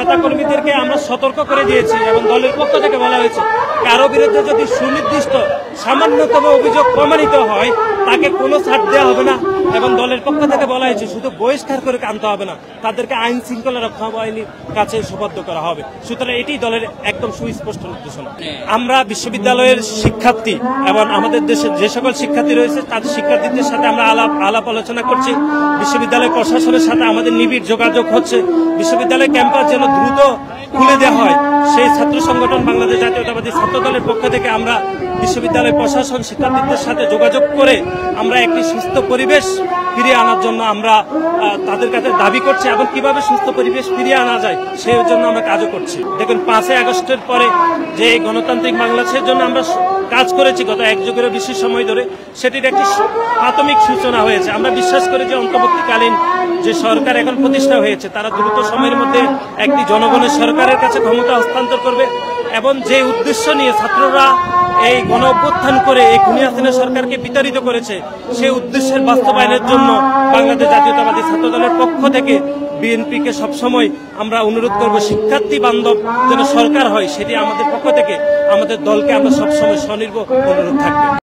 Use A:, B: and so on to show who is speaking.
A: নেতাকর্মীদেরকে আমরা সতর্ক করে দিয়েছি এবং দলের পক্ষ থেকে বলা হয়েছে কারো বিরুদ্ধে যদি সুনির্দিষ্ট সামান্যতম অভিযোগ প্রমাণিত হয় তাকে কোনো ছাড় দেওয়া হবে না এবং দলের পক্ষ থেকে বলা হয়েছে শুধু বহিষ্কার করে আনতে হবে না, তাদেরকে আইন শৃঙ্খলা রক্ষা বাহিনীর কাছে সুপর্দ করা হবে। সুতরাং এটি দলের একদম সুস্পষ্ট নির্দেশনা। আমরা বিশ্ববিদ্যালয়ের শিক্ষার্থী এবং আমাদের দেশের যে সকল শিক্ষার্থী রয়েছে তাদের শিক্ষার্থীদের সাথে আমরা আলাপ আলোচনা করছি। বিশ্ববিদ্যালয় প্রশাসনের সাথে আমাদের নিবিড় যোগাযোগ হচ্ছে। বিশ্ববিদ্যালয় ক্যাম্পাস যেন দ্রুত খুলে দেওয়া হয় সেই ছাত্র সংগঠন বাংলাদেশ জাতীয়তাবাদী ছাত্র দলের পক্ষ থেকে আমরা বিশ্ববিদ্যালয় প্রশাসন শিক্ষার্থীদের সাথে যোগাযোগ করে আমরা একটি সুস্থ পরিবেশ ফিরিয়ে আনার জন্য আমরা তাদের কাছে দাবি করছি এবং কিভাবে সুস্থ পরিবেশ ফিরিয়ে আনা যায় সেই জন্য আমরা কাজও করছি। দেখুন 5ই আগস্টের পরে যে গণতান্ত্রিক বাংলাদেশের জন্য আমরা কাজ করেছি গত এক যুগেরও বেশি সময় ধরে, সেটির একটি প্রাথমিক সূচনা হয়েছে। আমরা বিশ্বাস করি যে অন্তর্বর্তীকালীন যে সরকার এখন প্রতিষ্ঠা হয়েছে তারা দ্রুত সময়ের মধ্যে একটি জনগণের সরকারের কাছে ক্ষমতা হস্তান্তর করবে এবং যে উদ্দেশ্য নিয়ে ছাত্ররা এই গণ অভ্যুত্থান করে এই খুনি হাসিনা সরকারকে বিতাড়িত করেছে সেই উদ্দেশ্যের বাস্তবায়নের জন্য বাংলাদেশ জাতীয়তাবাদী ছাত্র দলের পক্ষ থেকে বিএনপিকে সবসময় আমরা অনুরোধ করব শিক্ষার্থী বান্ধব যেন সরকার হয়, সেটি আমাদের পক্ষ থেকে আমাদের দলকে আমরা সবসময় স্বনির্ভর অনুরোধ থাকবে।